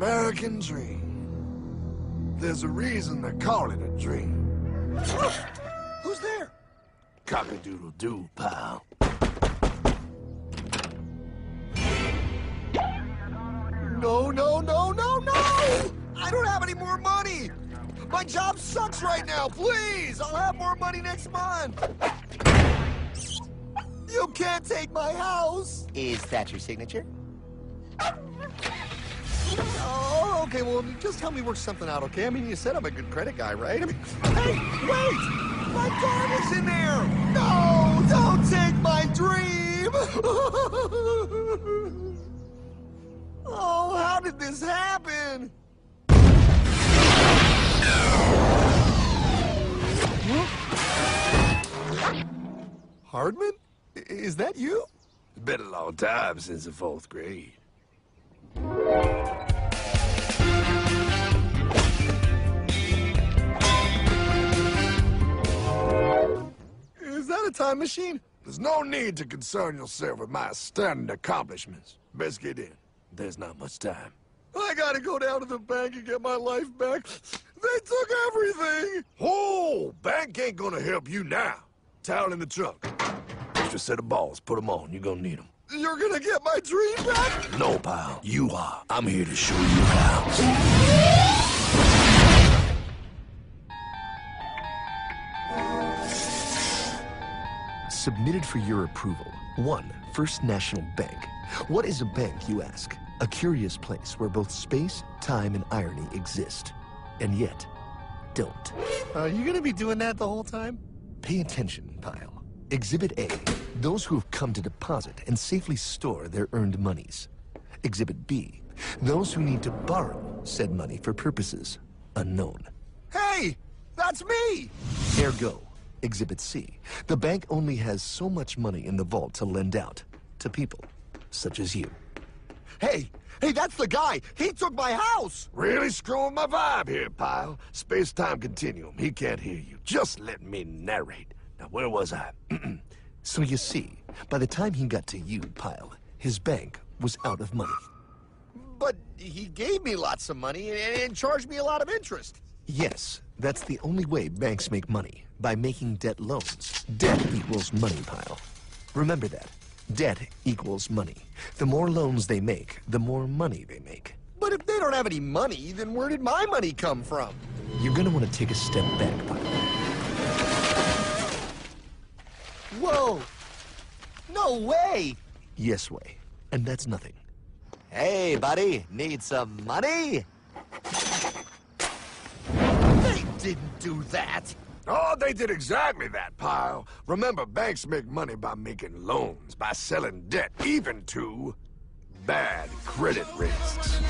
American dream. There's a reason they call it a dream. Who's there? Cock-a-doodle-doo, pal. No, no, no, no, no! I don't have any more money! My job sucks right now, please! I'll have more money next month! You can't take my house! Is that your signature? Oh, okay, well, just help me work something out, okay? I mean, you said I'm a good credit guy, right? I mean, hey, wait! My dog is in there! No, don't take my dream! Oh, how did this happen? Hardman? Is that you? It's been a long time since the 4th grade. Is that a time machine? There's no need to concern yourself with my stunning accomplishments. Best get in. There's not much time. I gotta go down to the bank and get my life back. They took everything! Oh, bank ain't gonna help you now. Towel in the trunk. Extra set of balls. Put them on. You're gonna need them. You're gonna get my dream back? No, pal. You are. I'm here to show you how. Submitted for your approval. 1. First National Bank. What is a bank, you ask? A curious place where both space, time, and irony exist. And yet, don't. Are you gonna be doing that the whole time? Pay attention, pile. Exhibit A. Those who have come to deposit and safely store their earned monies. Exhibit B. Those who need to borrow said money for purposes unknown. Hey! That's me! Ergo, Exhibit C. The bank only has so much money in the vault to lend out to people such as you. Hey! Hey, that's the guy! He took my house! Really screwing my vibe here, pal. Space-time continuum. He can't hear you. Just let me narrate. Now, where was I? So you see, by the time he got to you, Pyle, his bank was out of money. But he gave me lots of money and charged me a lot of interest. Yes, that's the only way banks make money, by making debt loans. Debt equals money, Pyle. Remember that. Debt equals money. The more loans they make, the more money they make. But if they don't have any money, then where did my money come from? You're gonna want to take a step back, Pyle. Whoa! No way! Yes way. And that's nothing. Hey, buddy, need some money? They didn't do that! Oh, they did exactly that, pal. Remember, banks make money by making loans, by selling debt, even to bad credit risks.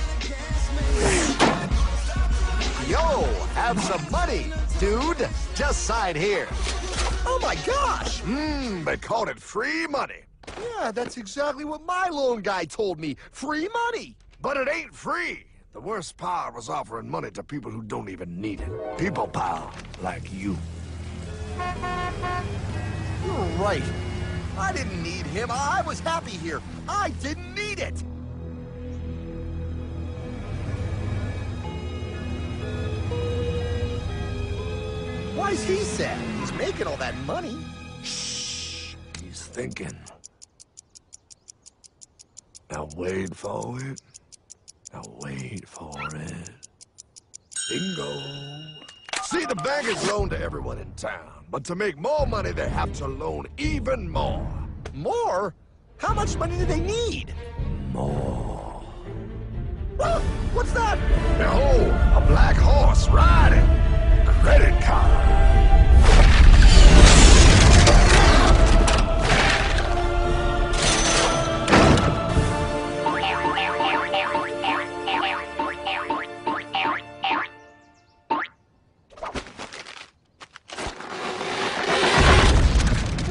Yo, have some money, dude. Just sign here. Oh my gosh! They called it free money. Yeah, that's exactly what my loan guy told me. Free money! But it ain't free. The worst part was offering money to people who don't even need it. People, pal, like you. You're right. I didn't need him. I was happy here. I didn't need it. Why's he sad? He's making all that money. Shh. He's thinking. Now wait for it. Now wait for it. Bingo. See, the bankers loan to everyone in town, but to make more money, they have to loan even more. More? How much money do they need? More. Ah, what's that? Behold, a black horse riding. Credit card.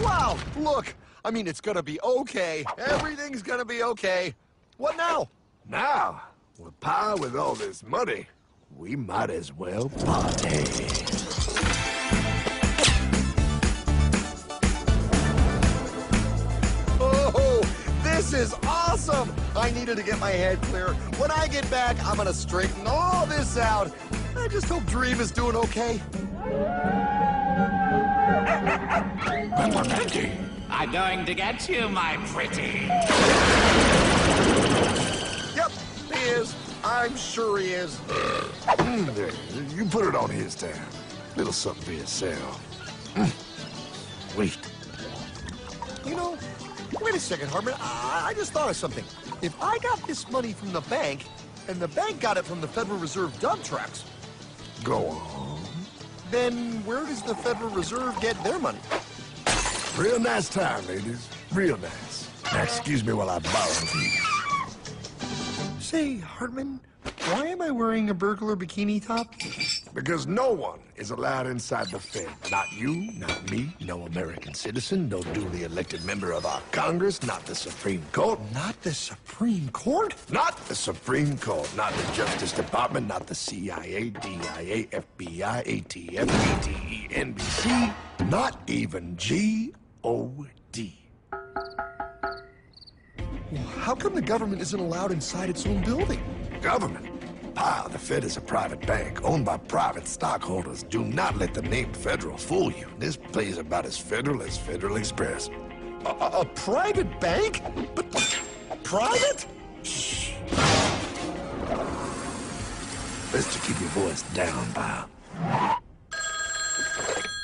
Wow, look. I mean, it's gonna be okay. Everything's gonna be okay. What now? Now, with pie with all this money, we might as well party. Oh, this This is awesome! I needed to get my head clear. When I get back, I'm gonna straighten all this out. I just hope Dream is doing okay. I'm going to get you, my pretty. Yep, he is. I'm sure he is. There, you put it on his tab. Little something for yourself. Wait. You know, wait a second, Hartman. I just thought of something. If I got this money from the bank, and the bank got it from the Federal Reserve dump trucks, Go on. then where does the Federal Reserve get their money? Real nice time, ladies. Real nice. Now, excuse me while I borrow these. Say, Hartman, why am I wearing a burglar bikini top? Because no one is allowed inside the Fed. Not you, not me, no American citizen, no duly elected member of our Congress, not the Supreme Court. Not the Supreme Court? Not the Supreme Court, not the Justice Department, not the CIA, DIA, FBI, ATF, ATE, NBC, not even G.O.D. Well, how come the government isn't allowed inside its own building? Government? The Fed is a private bank owned by private stockholders. Do not let the name Federal fool you. This place is about as federal as Federal Express. A private bank? But private? Shh. Best to keep your voice down, pal.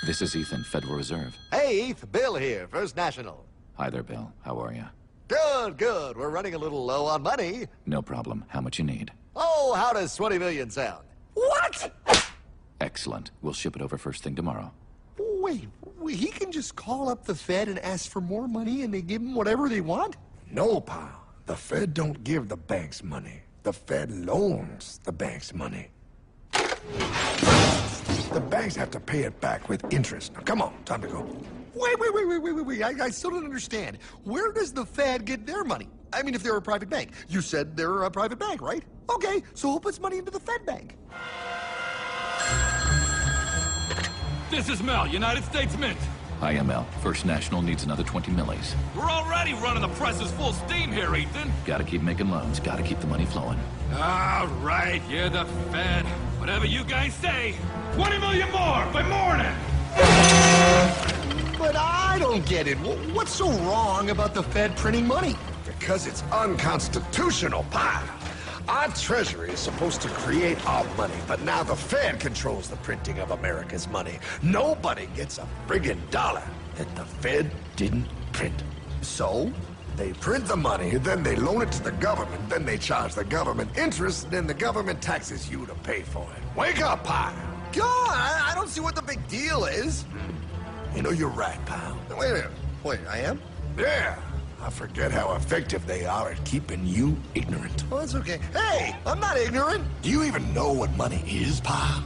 This is Ethan, Federal Reserve. Hey, Eth, Bill here, First National. Hi there, Bill. How are you? Good, good. We're running a little low on money. No problem. How much you need? Oh, how does 20 million sound? What? Excellent. We'll ship it over first thing tomorrow. Wait, he can just call up the Fed and ask for more money and they give him whatever they want? No, pal. The Fed don't give the banks money. The Fed loans the banks money. The banks have to pay it back with interest. Now, come on, time to go. Wait. I still don't understand. Where does the Fed get their money? I mean, if they're a private bank. You said they're a private bank, right? Okay, so who puts money into the Fed bank? This is Mel, United States Mint. Hi, ML. First National needs another 20 millis. We're already running the presses full steam here, Ethan. Gotta keep making loans. Gotta keep the money flowing. All right, you're the Fed. Whatever you guys say. 20 million more by morning. But I don't get it. What's so wrong about the Fed printing money? Because it's unconstitutional, pal. Our Treasury is supposed to create our money, but now the Fed controls the printing of America's money. Nobody gets a friggin' dollar that the Fed didn't print. So? They print the money, then they loan it to the government, then they charge the government interest, then the government taxes you to pay for it. Wake up, pal! God, I don't see what the big deal is. You know, you're right, pal. Wait a minute. Wait, I am? Yeah. I forget how effective they are at keeping you ignorant. Well, that's okay. Hey, I'm not ignorant. Do you even know what money is, pal?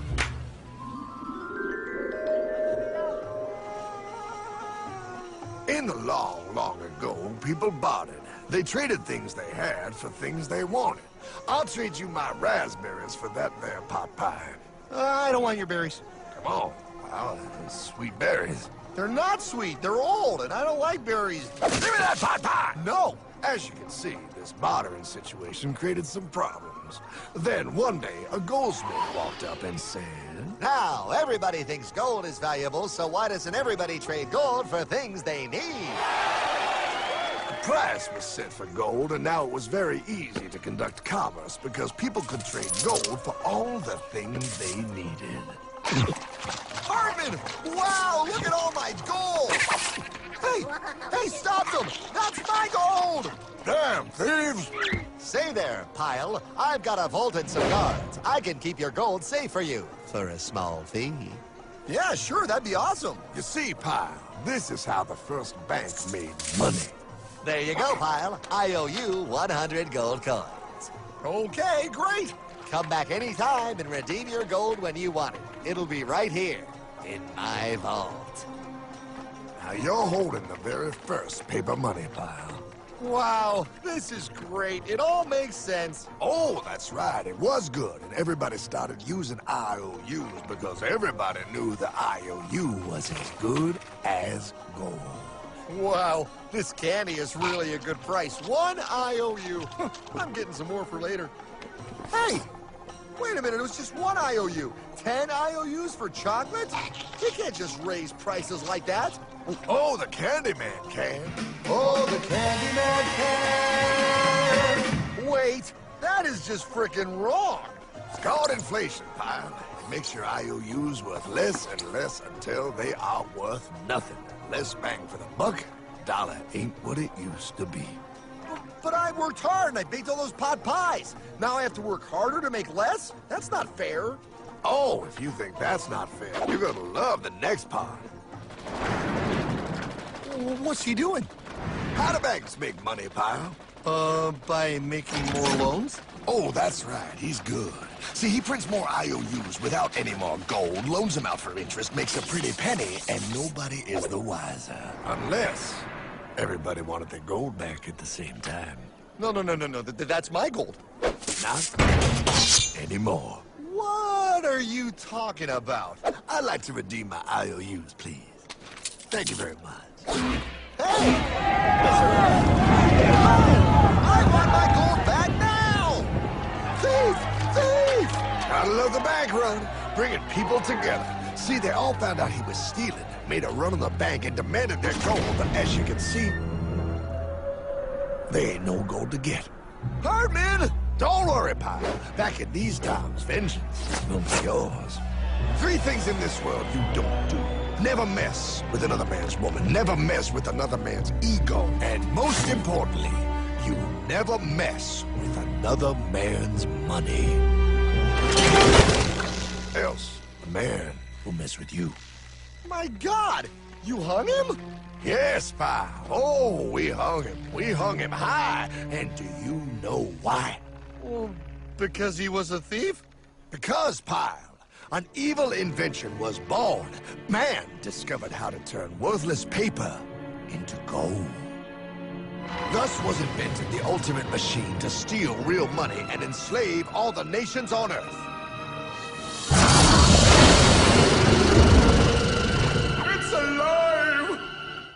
In the long, long ago, people bartered. They traded things they had for things they wanted. I'll trade you my raspberries for that there pot pie. I don't want your berries. Come on, pal. Sweet berries. They're not sweet. They're old, and I don't like berries. Give me that pot pie! No. As you can see, this bartering situation created some problems. Then, one day, a goldsmith walked up and said, Now, everybody thinks gold is valuable, so why doesn't everybody trade gold for things they need? a price was set for gold, and now it was very easy to conduct commerce because people could trade gold for all the things they needed. Hartman! Wow, look at all my gold! Hey, stop them! That's my gold! Damn thieves! Say there, Pyle. I've got a vault and some guards. I can keep your gold safe for you for a small fee. Yeah, sure, that'd be awesome. You see, pal, this is how the first bank made money. There you go, Pyle. I owe you 100 gold coins. Okay, great. Come back anytime and redeem your gold when you want it. It'll be right here in my vault. Now you're holding the very first paper money, pal. Wow, this is great. It all makes sense. Oh, that's right. It was good, and everybody started using IOUs because everybody knew the IOU was as good as gold. Wow, this candy is really a good price. 1 IOU. I'm getting some more for later. Hey, wait a minute, it was just 1 IOU. 10 IOUs for chocolate? You can't just raise prices like that. Oh, the Candyman can. Oh, the Candyman can. Wait, that is just frickin' wrong. It's called inflation, pal. It makes your IOUs worth less and less until they are worth nothing. Less bang for the buck. Dollar ain't what it used to be. But I worked hard and I baked all those pot pies. Now I have to work harder to make less? That's not fair. Oh, if you think that's not fair, you're gonna love the next part. What's he doing? How do banks make money, pal? By making more loans? Oh, that's right. He's good. See, he prints more IOUs without any more gold, loans them out for interest, makes a pretty penny, and nobody is the wiser. Unless everybody wanted their gold back at the same time. No. That's my gold. Not anymore. What are you talking about? I'd like to redeem my IOUs, please. Thank you very much. Hey! I want my gold back now! Thief! Gotta love the bank run, bringing people together. See, they all found out he was stealing, made a run on the bank, and demanded their gold, but as you can see, there ain't no gold to get. Hardman! Don't worry, pal. Back in these times, vengeance will be yours. 3 things in this world you don't do. Never mess with another man's woman. Never mess with another man's ego. And most importantly, you never mess with another man's money. Else, the man will mess with you. My God! You hung him? Yes, pal. Oh, we hung him. We hung him high. And do you know why? Well, because he was a thief? Because, pal, an evil invention was born. Man discovered how to turn worthless paper into gold. Thus was invented the ultimate machine to steal real money and enslave all the nations on Earth. It's alive!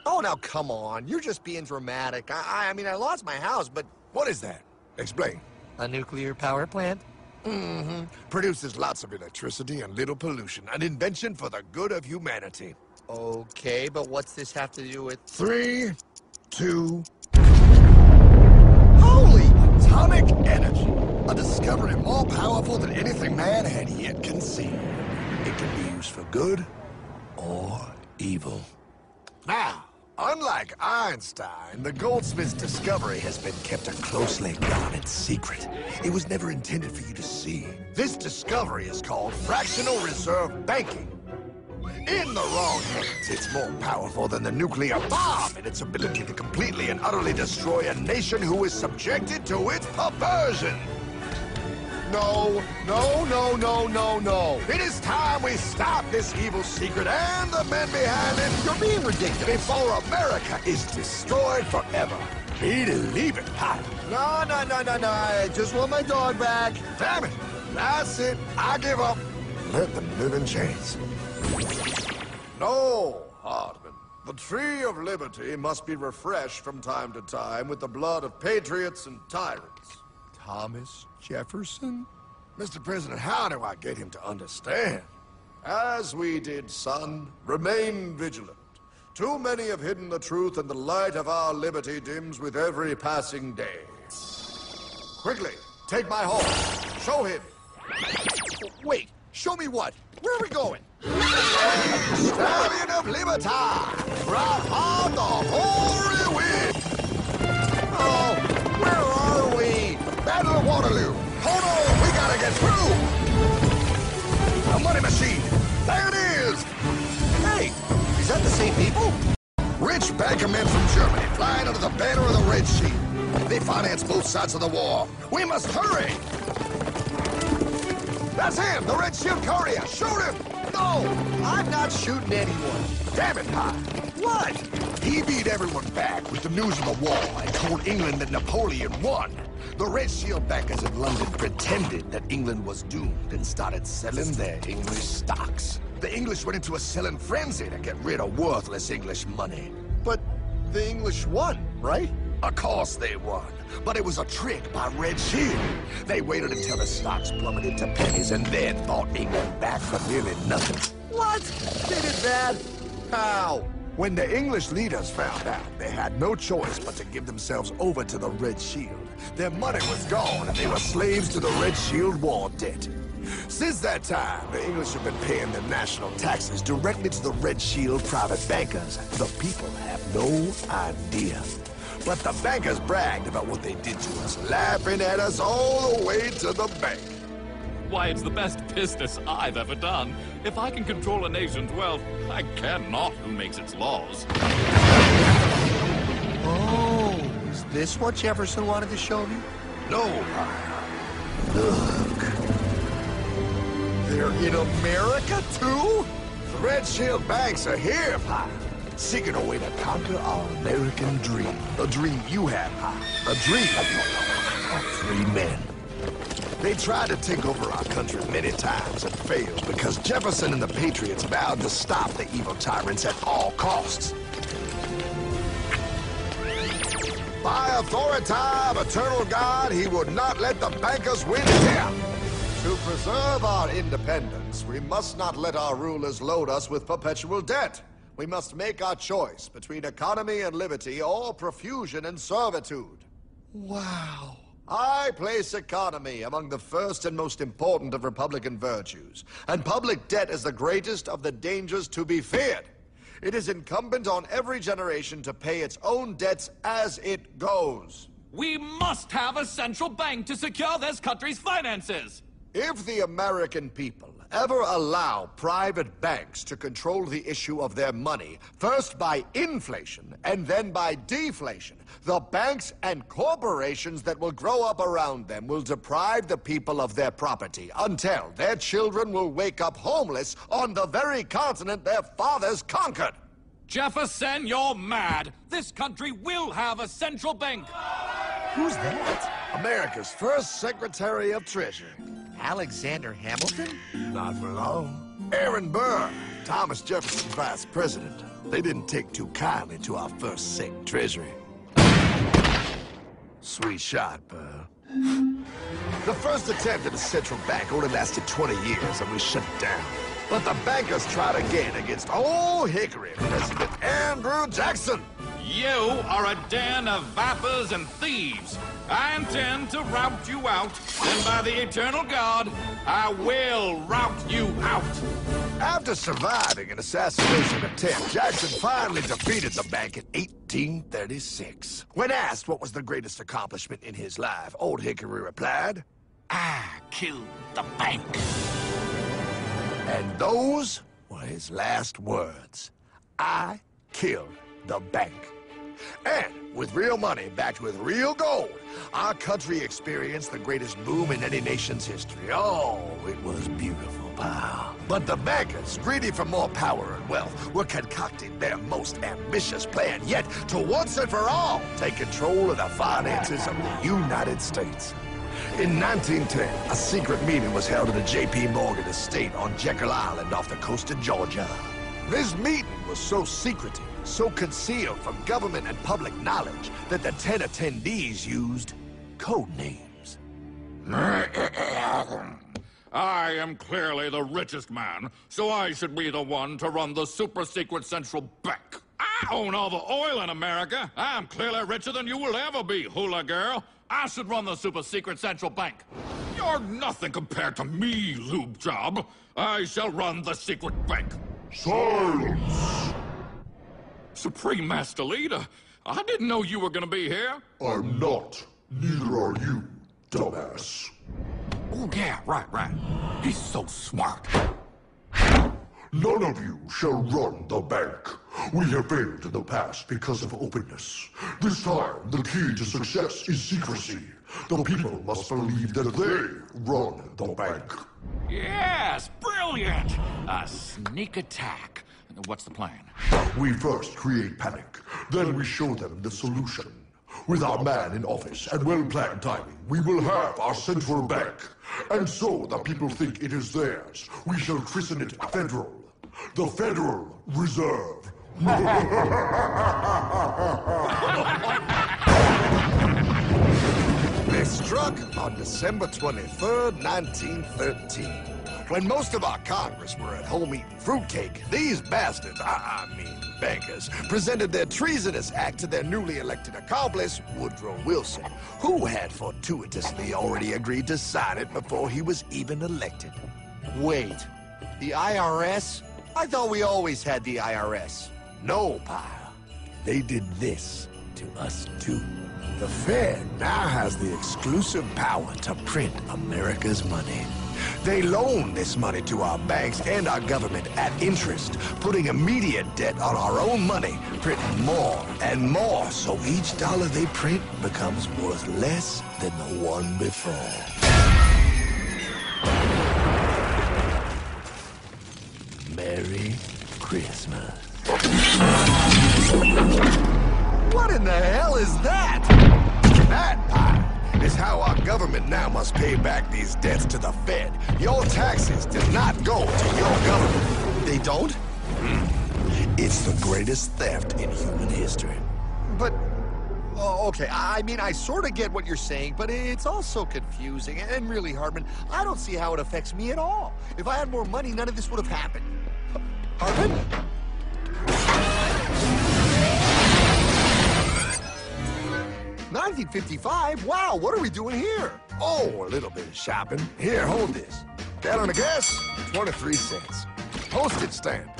Oh, now come on. You're just being dramatic. I mean, I lost my house, but... What is that? Explain. A nuclear power plant? Mm-hmm. Produces lots of electricity and little pollution. An invention for the good of humanity. Okay, but what's this have to do with... 3, 2... Holy! Atomic energy. A discovery more powerful than anything man had yet conceived. It can be used for good or evil. Now, unlike Einstein, the goldsmith's discovery has been kept a closely guarded secret. It was never intended for you to see. This discovery is called fractional reserve banking. In the wrong hands, it's more powerful than the nuclear bomb in its ability to completely and utterly destroy a nation who is subjected to its perversion. No. It is time we stop this evil secret and the men behind it. You're being ridiculous. Before America is destroyed forever. Believe it, pal. No. I just want my dog back. Damn it. That's it. I give up. Let them live in chains. No, Hardman. The tree of liberty must be refreshed from time to time with the blood of patriots and tyrants. Thomas Jefferson? Mr. President, how do I get him to understand? As we did, son, remain vigilant. Too many have hidden the truth, and the light of our liberty dims with every passing day. Quickly, take my horse. Show him. Wait, show me what? Where are we going? Stallion of Liberty! Brought on the hoary wind! Oh, where are we? Battle of Waterloo! Hold on, we gotta get through! A money machine! There it is! Hey, is that the same people? Rich banker men from Germany flying under the banner of the Red Sea. They finance both sides of the war. We must hurry! That's him, the Red Shield courier! Shoot him! No, I'm not shooting anyone. Damn it, Pop! What? He beat everyone back with the news of the war and told England that Napoleon won. The Red Shield backers in London pretended that England was doomed and started selling their English stocks. The English went into a selling frenzy to get rid of worthless English money. But The English won, right? Of course they won. But it was a trick by Red Shield. They waited until the stocks plummeted to pennies and then bought England back for nearly nothing. What? They did that? How? When the English leaders found out, they had no choice but to give themselves over to the Red Shield. Their money was gone, and they were slaves to the Red Shield war debt. Since that time, the English have been paying their national taxes directly to the Red Shield private bankers. The people have no idea. But the bankers bragged about what they did to us, laughing at us all the way to the bank. Why, it's the best business I've ever done. If I can control a nation's wealth, I care not who makes its laws. Oh, is this what Jefferson wanted to show me? No, look. They're in America, too? The Red Shield banks are here, Pie. Seeking a way to conquer our American dream. A dream you have, Pie. A dream of free men. They tried to take over our country many times and failed because Jefferson and the Patriots vowed to stop the evil tyrants at all costs. By authority of eternal God, he would not let the bankers win here. To preserve our independence, we must not let our rulers load us with perpetual debt. We must make our choice between economy and liberty or profusion and servitude. Wow. I place economy among the first and most important of Republican virtues, and public debt is the greatest of the dangers to be feared. It is incumbent on every generation to pay its own debts as it goes. We must have a central bank to secure this country's finances. If the American people ever allow private banks to control the issue of their money, first by inflation and then by deflation, the banks and corporations that will grow up around them will deprive the people of their property until their children will wake up homeless on the very continent their fathers conquered. Jefferson, you're mad. This country will have a central bank. Who's that? America's first Secretary of Treasury. Alexander Hamilton? Not for long. Aaron Burr, Thomas Jefferson's vice president. They didn't take too kindly to our first Sec Treasury. Sweet shot, Burr. The first attempt at a central bank only lasted 20 years and we shut it down. But the bankers tried again against Old Hickory President Andrew Jackson. You are a den of vipers and thieves. I intend to rout you out, and by the eternal God, I will rout you out. After surviving an assassination attempt, Jackson finally defeated the bank in 1836. When asked what was the greatest accomplishment in his life, Old Hickory replied, I killed the bank. and those were his last words. I killed the bank. And with real money backed with real gold, our country experienced the greatest boom in any nation's history. Oh, it was beautiful, pal. But the bankers, greedy for more power and wealth, were concocting their most ambitious plan yet to once and for all take control of the finances of the United States. In 1910, a secret meeting was held at the J.P. Morgan estate on Jekyll Island off the coast of Georgia. This meeting was so secretive, so concealed from government and public knowledge that the 10 attendees used code names. I am clearly the richest man, so I should be the one to run the super-secret central bank. I own all the oil in America. I'm clearly richer than you will ever be, hula girl. I should run the super-secret central bank. You're nothing compared to me, lube job. I shall run the secret bank. Silence! Supreme Master Leader, I didn't know you were gonna be here. I'm not. Neither are you, dumbass. Oh, yeah, right. He's so smart. None of you shall run the bank. We have failed in the past because of openness. This time, the key to success is secrecy. The people must believe that they run the bank. Yes, brilliant! A sneak attack. What's the plan? We first create panic, then we show them the solution. With our man in office and well-planned timing, we will have our central bank. And so the people think it is theirs. We shall christen it Federal. The Federal Reserve. They struck on December 23rd, 1913. When most of our Congress were at home eating fruitcake, these bastards, I mean bankers, presented their treasonous act to their newly elected accomplice, Woodrow Wilson, who had fortuitously already agreed to sign it before he was even elected. Wait, the IRS? I thought we always had the IRS. No, pal. They did this to us too. The Fed now has the exclusive power to print America's money. They loan this money to our banks and our government at interest, putting immediate debt on our own money, printing more and more, so each dollar they print becomes worth less than the one before. Merry Christmas. What in the hell is that? That, pal, is how our government now must pay back these debts to the Fed. Your taxes did not go to your government. They don't? It's the greatest theft in human history. But, oh, okay, I mean, I sort of get what you're saying, but it's also confusing. And really, Hartman, I don't see how it affects me at all. If I had more money, none of this would have happened. Hartman? 1955? Wow, what are we doing here? Oh, a little bit of shopping. Here, hold this. Gallon of gas, 23 cents. Postage stamp,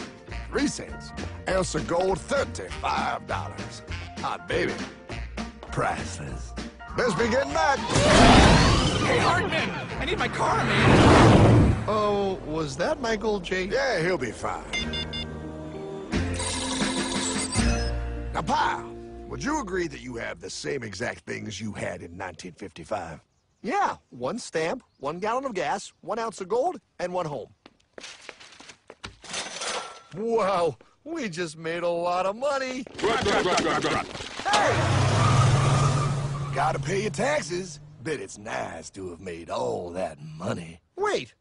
3 cents. Ounce of gold, $35. Hot baby, priceless. Best be getting back. Hey, Hartman! I need my car, man! Oh, was that Michael J? Yeah, he'll be fine. Now, pal, would you agree that you have the same exact things you had in 1955? Yeah, 1 stamp, 1 gallon of gas, 1 ounce of gold, and 1 home. Wow, we just made a lot of money. Hey! Gotta pay your taxes. Bet it's nice to have made all that money. Wait,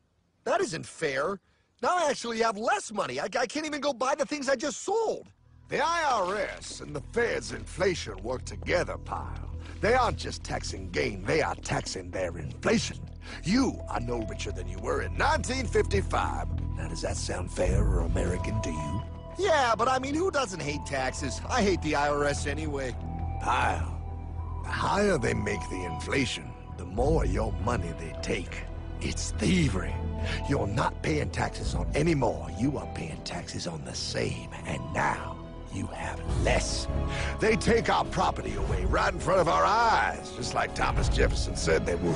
that isn't fair. Now I actually have less money. I can't even go buy the things I just sold. The IRS and the Fed's inflation work together, pal. They aren't just taxing gain, they are taxing their inflation. You are no richer than you were in 1955. Now, does that sound fair or American to you? Yeah, but I mean, who doesn't hate taxes? I hate the IRS anyway. Pal, the higher they make the inflation, the more your money they take. It's thievery. You're not paying taxes on any more. You are paying taxes on the same, and now you have less. They take our property away right in front of our eyes, just like Thomas Jefferson said they would.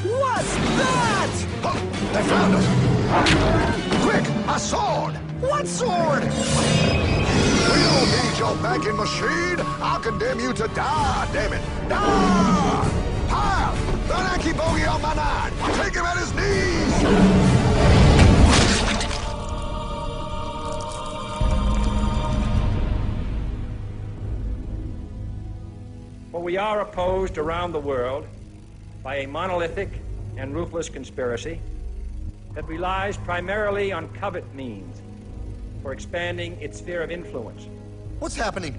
What's that? Oh, they found us! Quick, a sword! What sword? We don't need your banking machine! I'll condemn you to die, damn it! Die! Pile! The Yankee bogey on my 9! Take him at his knees! For we are opposed around the world by a monolithic and ruthless conspiracy that relies primarily on covert means for expanding its sphere of influence. What's happening?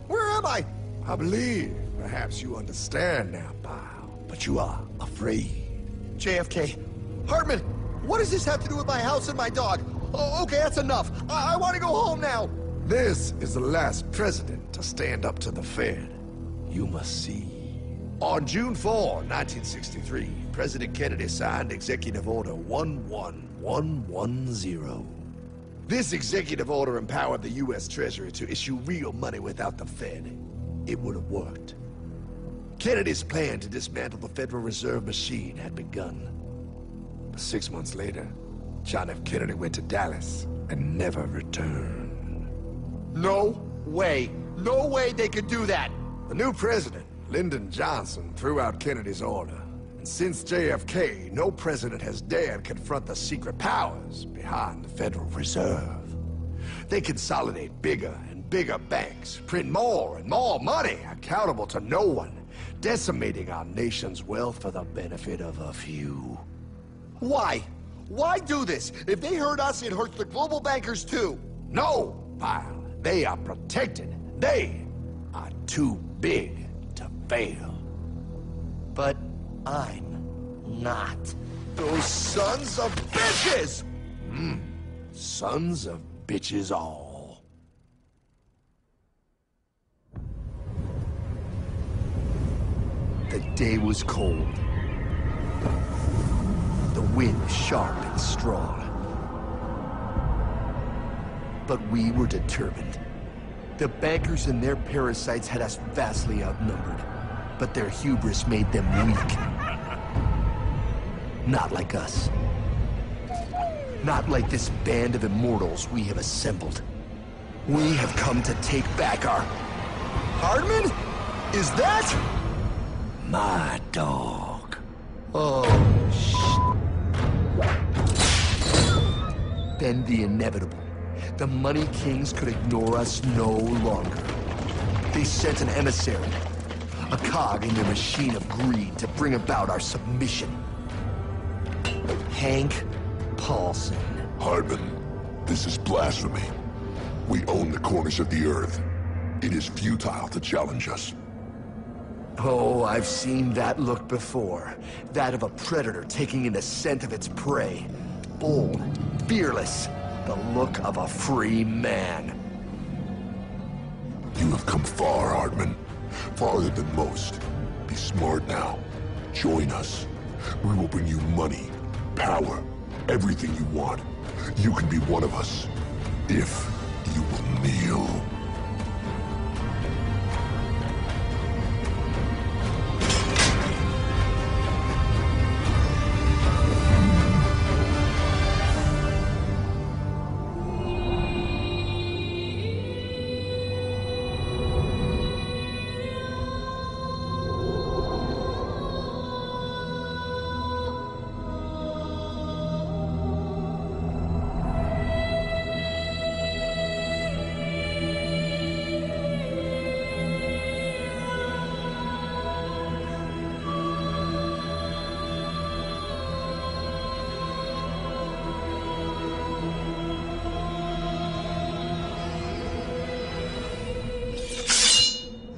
Where am I? I believe perhaps you understand now, pal, but you are afraid. JFK. Hartman, what does this have to do with my house and my dog? Oh, okay, that's enough. I want to go home now. This is the last president to stand up to the Fed. You must see. On June 4, 1963, President Kennedy signed Executive Order 11110. This executive order empowered the U.S. Treasury to issue real money without the Fed. It would have worked. Kennedy's plan to dismantle the Federal Reserve machine had begun. But 6 months later, John F. Kennedy went to Dallas and never returned. No way. No way they could do that. The new president, Lyndon Johnson, threw out Kennedy's order. And since JFK, no president has dared confront the secret powers behind the Federal Reserve. They consolidate bigger and bigger banks, print more and more money, accountable to no one, decimating our nation's wealth for the benefit of a few. Why? Why do this? If they hurt us, it hurts the global bankers too. No, pal. They are protected. They are too big to fail. But I'm not. Those sons of bitches! Sons of bitches all. The day was cold. The wind sharp and strong. But we were determined. The bankers and their parasites had us vastly outnumbered, but their hubris made them weak. Not like us. Not like this band of immortals we have assembled. We have come to take back our... Hardman? Is that? my dog. Oh, Then the inevitable. The Money Kings could ignore us no longer. They sent an emissary, a cog in their machine of greed to bring about our submission. Hank Paulson. Hardman, this is blasphemy. We own the corners of the earth. It is futile to challenge us. Oh, I've seen that look before. That of a predator taking in the scent of its prey. Bold, fearless, the look of a free man. You have come far, Hardman. Farther than most. Be smart now. Join us. We will bring you money, power, everything you want. You can be one of us, if you will kneel.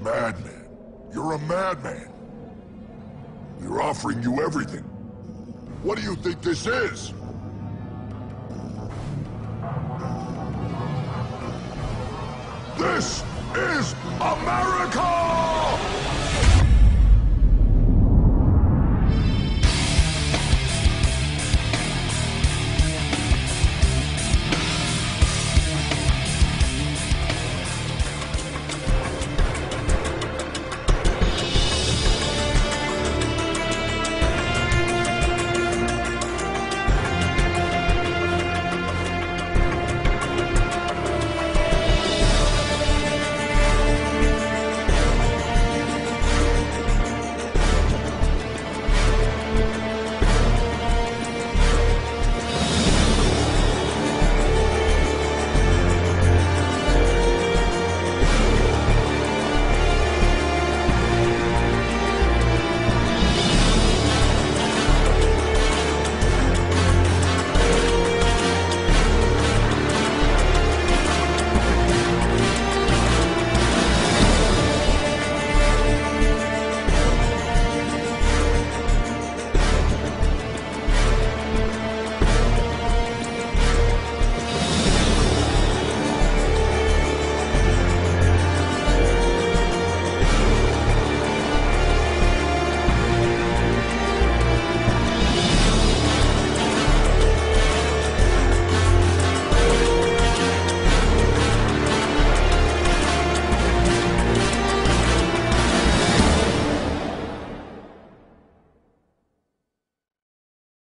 Madman. You're a madman. We're offering you everything. What do you think this is? This is America!